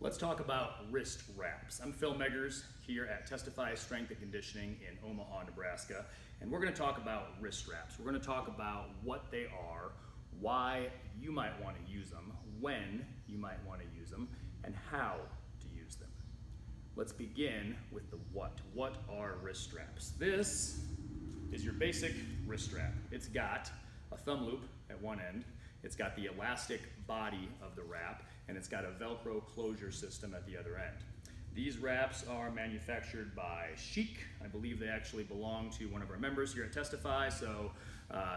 Let's talk about wrist wraps. I'm Phil Meggers here at Testify Strength and Conditioning in Omaha, Nebraska, and we're going to talk about wrist wraps. We're going to talk about what they are, why you might want to use them, when you might want to use them, and how to use them. Let's begin with the what. What are wrist straps? This is your basic wrist strap. It's got a thumb loop at one end, it's got the elastic body of the wrap, and it's got a Velcro closure system at the other end. These wraps are manufactured by Chic. I believe they actually belong to one of our members here at Testify, so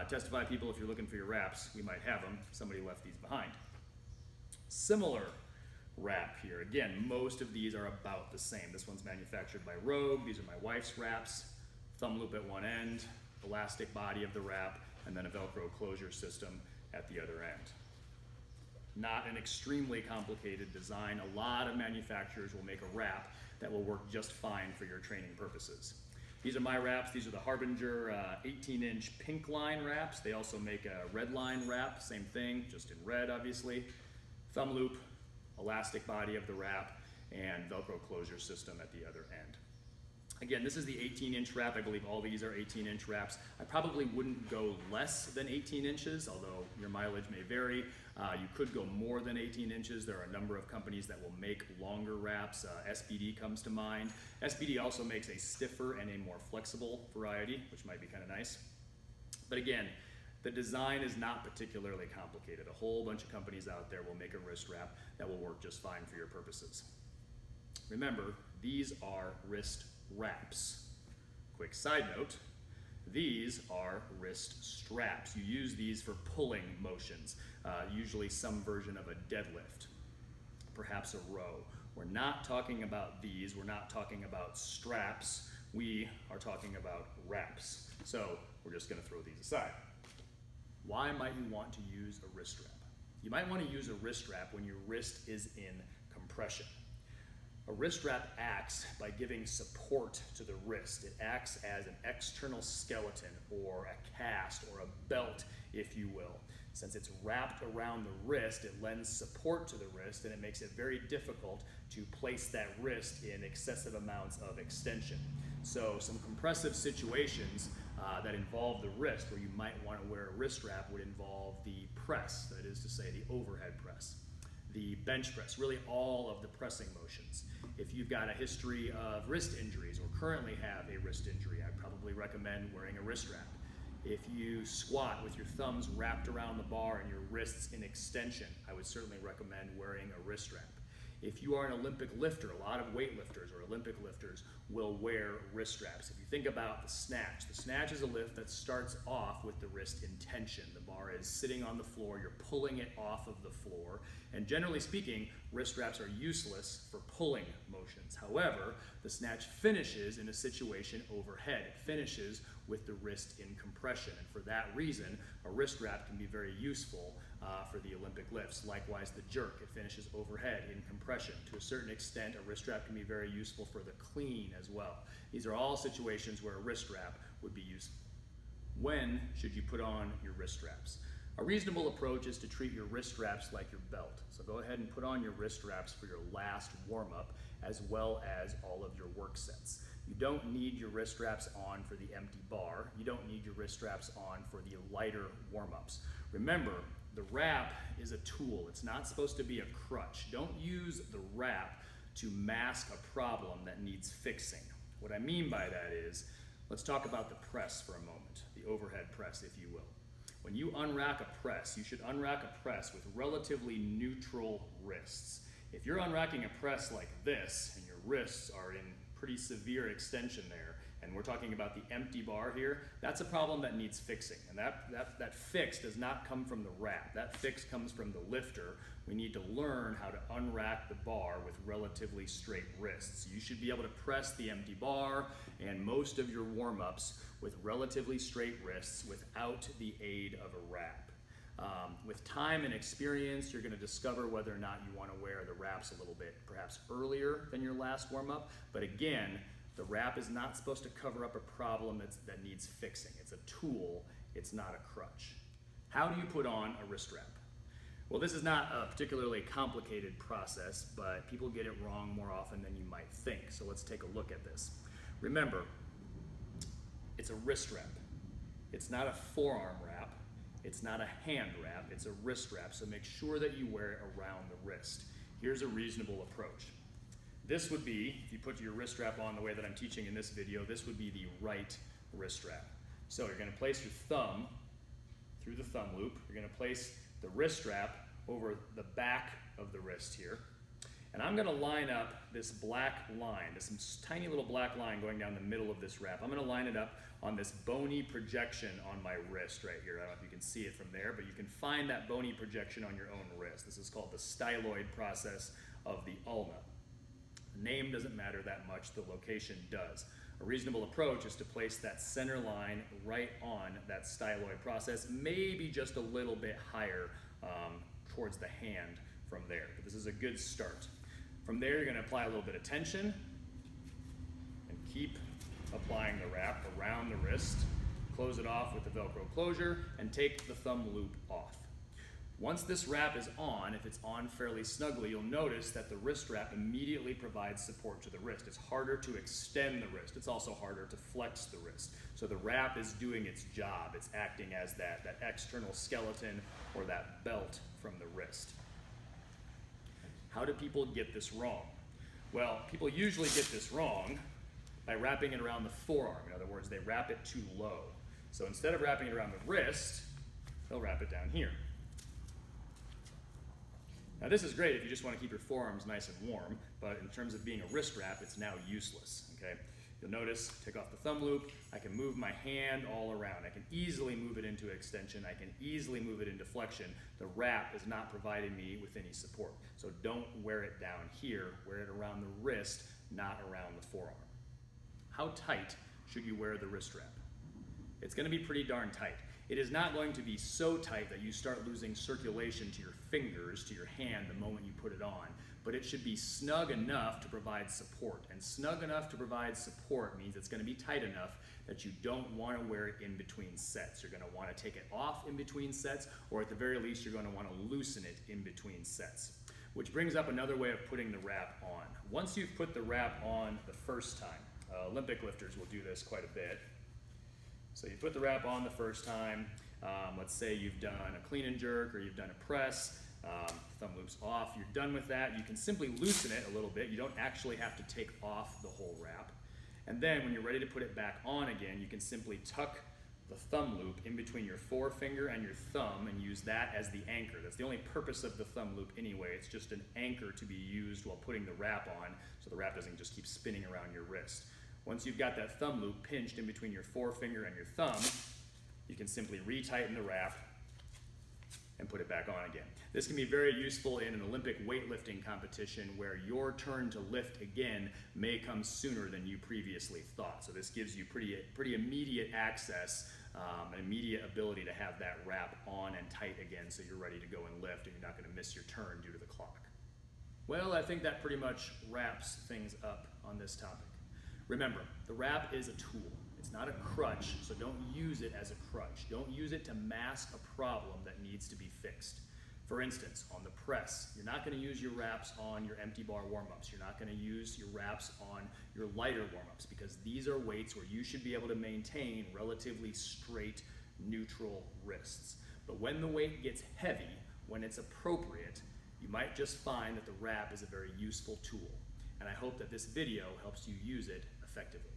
Testify people, if you're looking for your wraps, we might have them. Somebody left these behind. Similar wrap here. Again, most of these are about the same. This one's manufactured by Rogue. These are my wife's wraps. Thumb loop at one end, elastic body of the wrap, and then a Velcro closure system at the other end. Not an extremely complicated design. A lot of manufacturers will make a wrap that will work just fine for your training purposes. These are my wraps. These are the Harbinger 18-inch pink line wraps. They also make a red line wrap, same thing, just in red obviously. Thumb loop, elastic body of the wrap, and Velcro closure system at the other end. Again, this is the 18-inch wrap. I believe all these are 18-inch wraps. I probably wouldn't go less than 18 inches, although your mileage may vary. You could go more than 18 inches. There are a number of companies that will make longer wraps. SBD comes to mind. SBD also makes a stiffer and a more flexible variety, which might be kind of nice. But again, the design is not particularly complicated. A whole bunch of companies out there will make a wrist wrap that will work just fine for your purposes. Remember, these are wrist wraps. Quick side note, these are wrist straps. You use these for pulling motions, usually some version of a deadlift, perhaps a row. We're not talking about these, we're not talking about straps, we are talking about wraps. So we're just going to throw these aside. Why might you want to use a wrist wrap? You might want to use a wrist wrap when your wrist is in compression. A wrist wrap acts by giving support to the wrist. It acts as an external skeleton or a cast or a belt, if you will. Since it's wrapped around the wrist, it lends support to the wrist and it makes it very difficult to place that wrist in excessive amounts of extension. So some compressive situations that involve the wrist where you might want to wear a wrist wrap would involve the press, that is to say the overhead press, the bench press, really all of the pressing motions. If you've got a history of wrist injuries or currently have a wrist injury, I'd probably recommend wearing a wrist wrap. If you squat with your thumbs wrapped around the bar and your wrists in extension, I would certainly recommend wearing a wrist wrap. If you are an Olympic lifter, a lot of weightlifters or Olympic lifters will wear wrist straps. If you think about the snatch is a lift that starts off with the wrist in tension. The bar is sitting on the floor, you're pulling it off of the floor, and generally speaking, wrist straps are useless for pulling motions. However, the snatch finishes in a situation overhead. It finishes with the wrist in compression, and for that reason, a wrist wrap can be very useful for the Olympic lifts. Likewise, the jerk, it finishes overhead in compression. To a certain extent, a wrist strap can be very useful for the clean as well. These are all situations where a wrist strap would be useful. When should you put on your wrist straps? A reasonable approach is to treat your wrist straps like your belt. So go ahead and put on your wrist straps for your last warm-up as well as all of your work sets. You don't need your wrist straps on for the empty bar. You don't need your wrist straps on for the lighter warm-ups. Remember, the wrap is a tool. It's not supposed to be a crutch. Don't use the wrap to mask a problem that needs fixing. What I mean by that is, let's talk about the press for a moment, the overhead press, if you will. When you unrack a press, you should unrack a press with relatively neutral wrists. If you're unracking a press like this and your wrists are in pretty severe extension there, and we're talking about the empty bar here, that's a problem that needs fixing. And that fix does not come from the wrap. That fix comes from the lifter. We need to learn how to unrack the bar with relatively straight wrists. You should be able to press the empty bar and most of your warm-ups with relatively straight wrists without the aid of a wrap. With time and experience, you're going to discover whether or not you want to wear the wraps a little bit, perhaps earlier than your last warm-up. But again, the wrap is not supposed to cover up a problem that needs fixing. It's a tool, it's not a crutch. How do you put on a wrist wrap? Well, this is not a particularly complicated process, but people get it wrong more often than you might think. So let's take a look at this. Remember, it's a wrist wrap. It's not a forearm wrap. It's not a hand wrap. It's a wrist wrap. So make sure that you wear it around the wrist. Here's a reasonable approach. This would be, if you put your wrist wrap on the way that I'm teaching in this video, this would be the right wrist wrap. So you're going to place your thumb through the thumb loop. You're going to place the wrist wrap over the back of the wrist here. And I'm going to line up this black line, this tiny little black line going down the middle of this wrap. I'm going to line it up on this bony projection on my wrist right here. I don't know if you can see it from there, but you can find that bony projection on your own wrist. This is called the styloid process of the ulna. The name doesn't matter that much, the location does. A reasonable approach is to place that center line right on that styloid process, maybe just a little bit higher towards the hand from there. But this is a good start. From there, you're going to apply a little bit of tension and keep applying the wrap around the wrist. Close it off with the Velcro closure and take the thumb loop off. Once this wrap is on, if it's on fairly snugly, you'll notice that the wrist wrap immediately provides support to the wrist. It's harder to extend the wrist. It's also harder to flex the wrist. So the wrap is doing its job. It's acting as that external skeleton or that belt from the wrist. How do people get this wrong? Well, people usually get this wrong by wrapping it around the forearm. In other words, they wrap it too low. So instead of wrapping it around the wrist, they'll wrap it down here. Now this is great if you just want to keep your forearms nice and warm, but in terms of being a wrist wrap, it's now useless, okay? You'll notice, take off the thumb loop, I can move my hand all around. I can easily move it into extension. I can easily move it into flexion. The wrap is not providing me with any support. So don't wear it down here, wear it around the wrist, not around the forearm. How tight should you wear the wrist wrap? It's going to be pretty darn tight. It is not going to be so tight that you start losing circulation to your fingers, to your hand the moment you put it on, but it should be snug enough to provide support. And snug enough to provide support means it's going to be tight enough that you don't want to wear it in between sets. You're going to want to take it off in between sets, or at the very least, you're going to want to loosen it in between sets. Which brings up another way of putting the wrap on. Once you've put the wrap on the first time, Olympic lifters will do this quite a bit. So you put the wrap on the first time. Let's say you've done a clean and jerk or you've done a press. Thumb loop's off. You're done with that. You can simply loosen it a little bit. You don't actually have to take off the whole wrap. And then when you're ready to put it back on again, you can simply tuck the thumb loop in between your forefinger and your thumb and use that as the anchor. That's the only purpose of the thumb loop anyway. It's just an anchor to be used while putting the wrap on so the wrap doesn't just keep spinning around your wrist. Once you've got that thumb loop pinched in between your forefinger and your thumb, you can simply retighten the wrap and put it back on again. This can be very useful in an Olympic weightlifting competition where your turn to lift again may come sooner than you previously thought. So this gives you pretty immediate access, an immediate ability to have that wrap on and tight again so you're ready to go and lift and you're not going to miss your turn due to the clock. Well, I think that pretty much wraps things up on this topic. Remember, the wrap is a tool. It's not a crutch, so don't use it as a crutch. Don't use it to mask a problem that needs to be fixed. For instance, on the press, you're not going to use your wraps on your empty bar warm-ups. You're not going to use your wraps on your lighter warm-ups because these are weights where you should be able to maintain relatively straight, neutral wrists. But when the weight gets heavy, when it's appropriate, you might just find that the wrap is a very useful tool. And I hope that this video helps you use it effectively.